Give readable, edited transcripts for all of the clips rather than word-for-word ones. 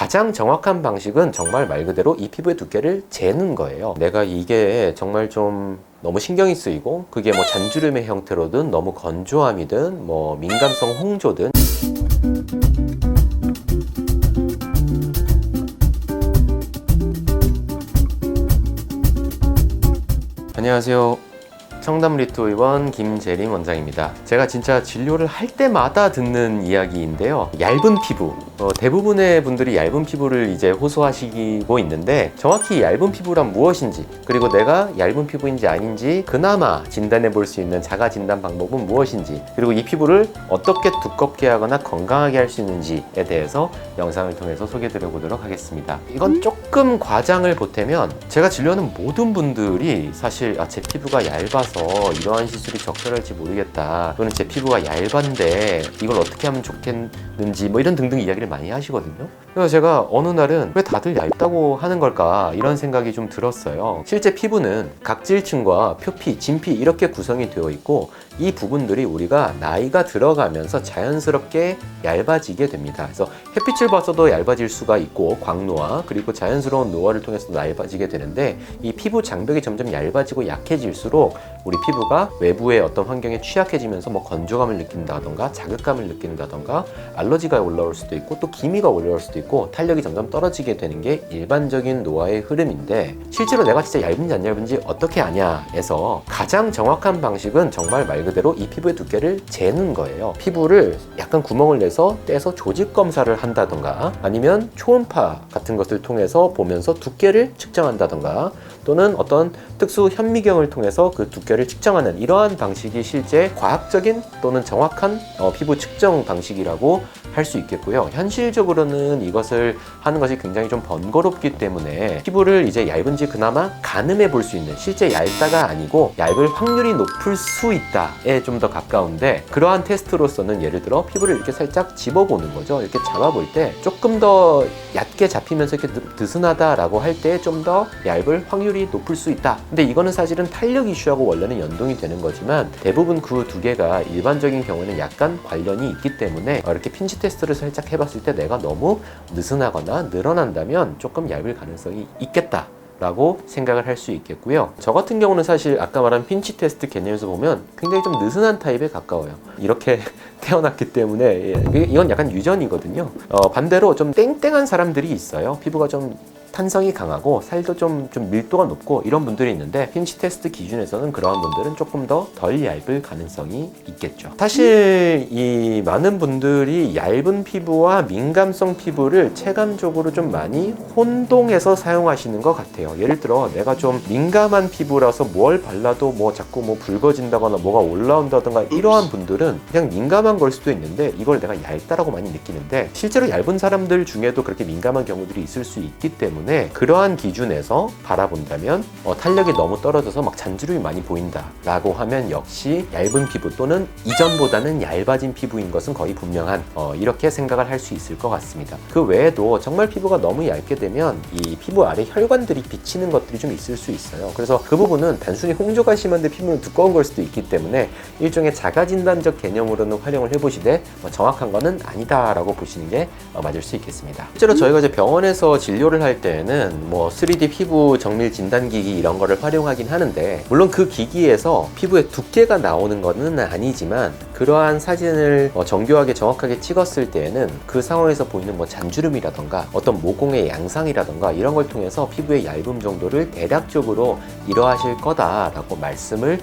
가장 정확한 방식은 정말 말 그대로 이 피부의 두께를 재는 거예요. 내가 이게 정말 좀 너무 신경이 쓰이고 그게 뭐 잔주름의 형태로든 너무 건조함이든 뭐 민감성 홍조든. 안녕하세요. 청담 리투의원 김재림 원장입니다. 제가 진짜 진료를 할 때마다 듣는 이야기인데요. 얇은 피부. 대부분의 분들이 얇은 피부를 이제 호소하시고 있는데 정확히 얇은 피부란 무엇인지, 그리고 내가 얇은 피부인지 아닌지 그나마 진단해 볼 수 있는 자가 진단 방법은 무엇인지, 그리고 이 피부를 어떻게 두껍게 하거나 건강하게 할 수 있는지에 대해서 영상을 통해서 소개해 드려 보도록 하겠습니다. 이건 조금 과장을 보태면 제가 진료하는 모든 분들이 사실 제 피부가 얇아서 이러한 시술이 적절할지 모르겠다, 또는 제 피부가 얇은데 이걸 어떻게 하면 좋겠는지 뭐 이런 등등 이야기를 많이 하시거든요. 그래서 제가 어느 날은 왜 다들 얇다고 하는 걸까 이런 생각이 좀 들었어요. 실제 피부는 각질층과 표피, 진피 이렇게 구성이 되어 있고 이 부분들이 우리가 나이가 들어가면서 자연스럽게 얇아지게 됩니다. 그래서 햇빛을 봐서도 얇아질 수가 있고 광노화, 그리고 자연스러운 노화를 통해서도 얇아지게 되는데 이 피부 장벽이 점점 얇아지고 약해질수록 우리 피부가 외부의 어떤 환경에 취약해지면서 뭐 건조감을 느낀다던가 자극감을 느낀다던가 알러지가 올라올 수도 있고 또 기미가 올라올 수도 있고 탄력이 점점 떨어지게 되는 게 일반적인 노화의 흐름인데, 실제로 내가 진짜 얇은지 안 얇은지 어떻게 아냐 해서 가장 정확한 방식은 정말 말 그대로 이 피부의 두께를 재는 거예요. 피부를 약간 구멍을 내서 떼서 조직 검사를 한다던가 아니면 초음파 같은 것을 통해서 보면서 두께를 측정한다던가 또는 어떤 특수 현미경을 통해서 그 두께를 측정하는 이러한 방식이 실제 과학적인 또는 정확한 피부 측정 방식이라고 할 수 있겠고요. 현실적으로는 이것을 하는 것이 굉장히 좀 번거롭기 때문에 피부를 이제 얇은지 그나마 가늠해 볼 수 있는, 실제 얇다가 아니고 얇을 확률이 높을 수 있다에 좀 더 가까운데, 그러한 테스트로서는 예를 들어 피부를 이렇게 살짝 집어보는 거죠. 이렇게 잡아볼 때 조금 더 얕게 잡히면서 이렇게 느슨하다라고 할 때 좀 더 얇을 확률이 높을 수 있다. 근데 이거는 사실은 탄력 이슈하고 원래는 연동이 되는 거지만 대부분 그 두 개가 일반적인 경우에는 약간 관련이 있기 때문에 이렇게 핀치 테스트를 살짝 해봤을 때 내가 너무 느슨하거나 늘어난다면 조금 얇을 가능성이 있겠다 라고 생각을 할 수 있겠고요. 저 같은 경우는 사실 아까 말한 핀치 테스트 개념에서 보면 굉장히 좀 느슨한 타입에 가까워요. 이렇게 태어났기 때문에 이건 약간 유전이거든요. 반대로 좀 땡땡한 사람들이 있어요. 피부가 좀 탄성이 강하고 살도 좀 밀도가 높고 이런 분들이 있는데 핀치 테스트 기준에서는 그러한 분들은 조금 더 덜 얇을 가능성이 있겠죠. 사실 이 많은 분들이 얇은 피부와 민감성 피부를 체감적으로 좀 많이 혼동해서 사용하시는 것 같아요. 예를 들어 내가 좀 민감한 피부라서 뭘 발라도 뭐 자꾸 뭐 붉어진다거나 뭐가 올라온다던가 이러한 분들은 그냥 민감한 걸 수도 있는데 이걸 내가 얇다라고 많이 느끼는데, 실제로 얇은 사람들 중에도 그렇게 민감한 경우들이 있을 수 있기 때문에 그러한 기준에서 바라본다면 탄력이 너무 떨어져서 막 잔주름이 많이 보인다 라고 하면 역시 얇은 피부 또는 이전보다는 얇아진 피부인 것은 거의 분명한 이렇게 생각을 할 수 있을 것 같습니다. 그 외에도 정말 피부가 너무 얇게 되면 이 피부 아래 혈관들이 비치는 것들이 좀 있을 수 있어요. 그래서 그 부분은 단순히 홍조가 심한데 피부는 두꺼운 걸 수도 있기 때문에 일종의 자가진단적 개념으로는 활용을 해보시되 정확한 거는 아니다 라고 보시는 게 맞을 수 있겠습니다. 실제로 저희가 이제 병원에서 진료를 할 때는 뭐 3D 피부 정밀 진단기기 이런 거를 활용하긴 하는데, 물론 그 기기에서 피부의 두께가 나오는 거는 아니지만 그러한 사진을 정교하게 정확하게 찍었을 때에는 그 상황에서 보이는 뭐 잔주름이라던가 어떤 모공의 양상이라던가 이런 걸 통해서 피부의 얇음 정도를 대략적으로 이러하실 거다라고 말씀을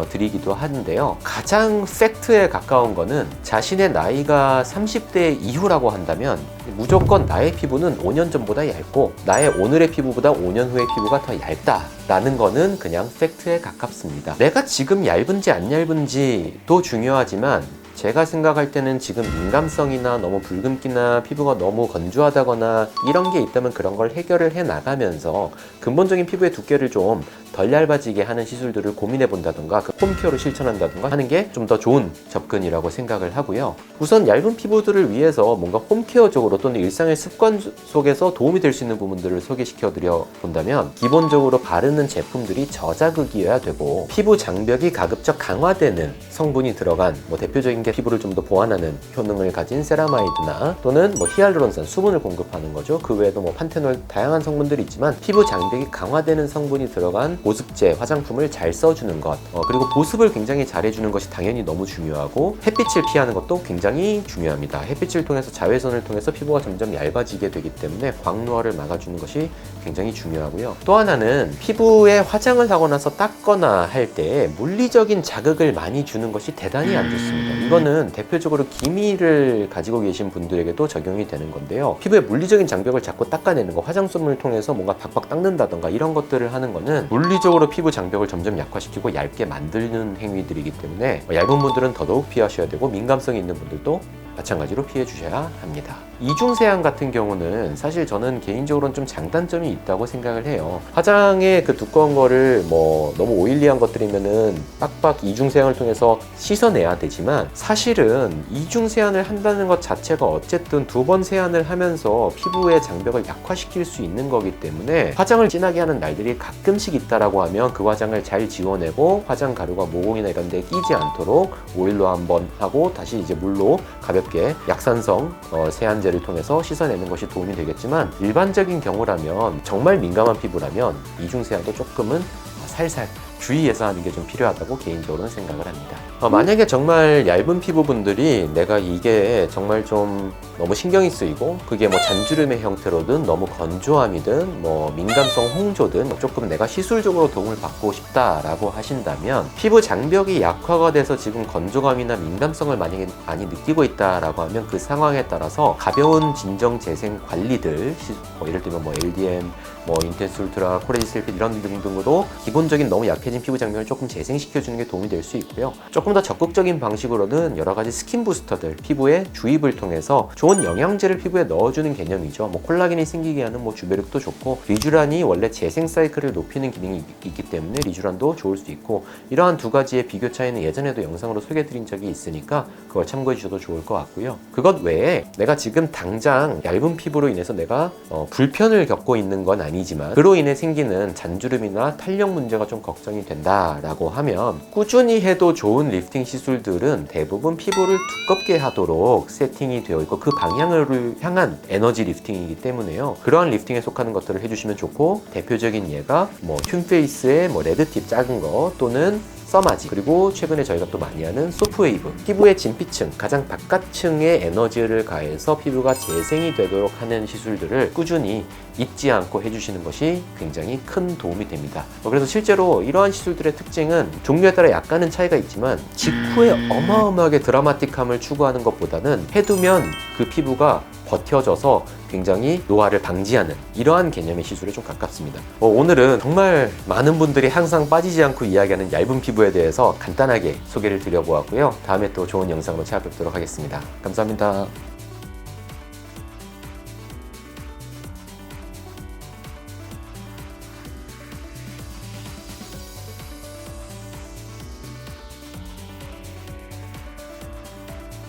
드리기도 하는데요. 가장 팩트에 가까운 거는 자신의 나이가 30대 이후라고 한다면 무조건 나의 피부는 5년 전보다 얇고 나의 오늘의 피부보다 5년 후의 피부가 더 얇다라는 거는 그냥 팩트에 가깝습니다. 내가 지금 얇은지 안 얇은지도 중요하지만 제가 생각할 때는 지금 민감성이나 너무 붉은기나 피부가 너무 건조하다거나 이런 게 있다면 그런 걸 해결을 해 나가면서 근본적인 피부의 두께를 좀 덜 얇아지게 하는 시술들을 고민해 본다던가 그 홈케어를 실천한다던가 하는 게 좀 더 좋은 접근이라고 생각을 하고요. 우선 얇은 피부들을 위해서 뭔가 홈케어적으로 또는 일상의 습관 속에서 도움이 될 수 있는 부분들을 소개시켜 드려 본다면, 기본적으로 바르는 제품들이 저자극이어야 되고 피부 장벽이 가급적 강화되는 성분이 들어간, 대표적인 게 피부를 좀 더 보완하는 효능을 가진 세라마이드나 또는 히알루론산, 수분을 공급하는 거죠. 그 외에도 판테놀, 다양한 성분들이 있지만 피부 장벽이 강화되는 성분이 들어간 보습제, 화장품을 잘 써주는 것, 그리고 보습을 굉장히 잘해주는 것이 당연히 너무 중요하고, 햇빛을 피하는 것도 굉장히 중요합니다. 햇빛을 통해서, 자외선을 통해서 피부가 점점 얇아지게 되기 때문에 광노화를 막아주는 것이 굉장히 중요하고요. 또 하나는 피부에 화장을 하고 나서 닦거나 할 때 물리적인 자극을 많이 주는 것이 대단히 안 좋습니다. 이거는 대표적으로 기미를 가지고 계신 분들에게도 적용이 되는 건데요. 피부의 물리적인 장벽을 자꾸 닦아내는 거, 화장솜을 통해서 뭔가 박박 닦는다던가 이런 것들을 하는 거는 물리적으로 피부 장벽을 점점 약화시키고 얇게 만드는 행위들이기 때문에 얇은 분들은 더더욱 피하셔야 되고, 민감성이 있는 분들도 마찬가지로 피해 주셔야 합니다. 이중세안 같은 경우는 사실 저는 개인적으로는 좀 장단점이 있다고 생각을 해요. 화장의 그 두꺼운 거를 너무 오일리한 것들이면은 빡빡 이중세안을 통해서 씻어내야 되지만, 사실은 이중세안을 한다는 것 자체가 어쨌든 두 번 세안을 하면서 피부의 장벽을 약화시킬 수 있는 거기 때문에, 화장을 진하게 하는 날들이 가끔씩 있다라고 하면 그 화장을 잘 지워내고 화장 가루가 모공이나 이런 데에 끼지 않도록 오일로 한번 하고 다시 이제 물로 가볍게 약산성 세안제를 통해서 씻어내는 것이 도움이 되겠지만, 일반적인 경우라면, 정말 민감한 피부라면 이중세안도 조금은 살살 주의해서 하는 게 좀 필요하다고 개인적으로는 생각을 합니다. 만약에 정말 얇은 피부분들이 내가 이게 정말 좀 너무 신경이 쓰이고, 그게 잔주름의 형태로든 너무 건조함이든 민감성 홍조든 조금 내가 시술적으로 도움을 받고 싶다라고 하신다면, 피부 장벽이 약화가 돼서 지금 건조감이나 민감성을 많이 느끼고 있다라고 하면 그 상황에 따라서 가벼운 진정 재생 관리들, 예를 들면 LDM, 인텐스 울트라, 코레지셀핏 이런 등등으로 기본적인 너무 약해진 피부 장벽을 조금 재생시켜주는 게 도움이 될 수 있고요. 조금 더 적극적인 방식으로는 여러 가지 스킨 부스터들, 피부에 주입을 통해서 좋은 영양제를 피부에 넣어주는 개념이죠. 콜라겐이 생기게 하는 주베륵도 좋고, 리쥬란이 원래 재생 사이클을 높이는 기능이 있기 때문에 리쥬란도 좋을 수 있고, 이러한 두 가지의 비교 차이는 예전에도 영상으로 소개해드린 적이 있으니까 그걸 참고해 주셔도 좋을 것 같고요. 그것 외에 내가 지금 당장 얇은 피부로 인해서 내가 불편을 겪고 있는 건 아니지만, 그로 인해 생기는 잔주름이나 탄력 문제가 좀 걱정이 된다라고 하면, 꾸준히 해도 좋은 리프팅 시술들은 대부분 피부를 두껍게 하도록 세팅이 되어 있고, 그 방향을 향한 에너지 리프팅이기 때문에요. 그러한 리프팅에 속하는 것들을 해주시면 좋고, 대표적인 예가 튠페이스의 레드팁 작은 거, 또는 써마지, 그리고 최근에 저희가 또 많이 하는 소프웨이브, 피부의 진피층, 가장 바깥층에 에너지를 가해서 피부가 재생이 되도록 하는 시술들을 꾸준히 잊지 않고 해주시는 것이 굉장히 큰 도움이 됩니다. 그래서 실제로 이러한 시술들의 특징은 종류에 따라 약간은 차이가 있지만, 직후에 어마어마하게 드라마틱함을 추구하는 것보다는 해두면 그 피부가 버텨져서 굉장히 노화를 방지하는 이러한 개념의 시술에 좀 가깝습니다. 오늘은 정말 많은 분들이 항상 빠지지 않고 이야기하는 얇은 피부에 대해서 간단하게 소개를 드려보았고요. 다음에 또 좋은 영상으로 찾아뵙도록 하겠습니다. 감사합니다.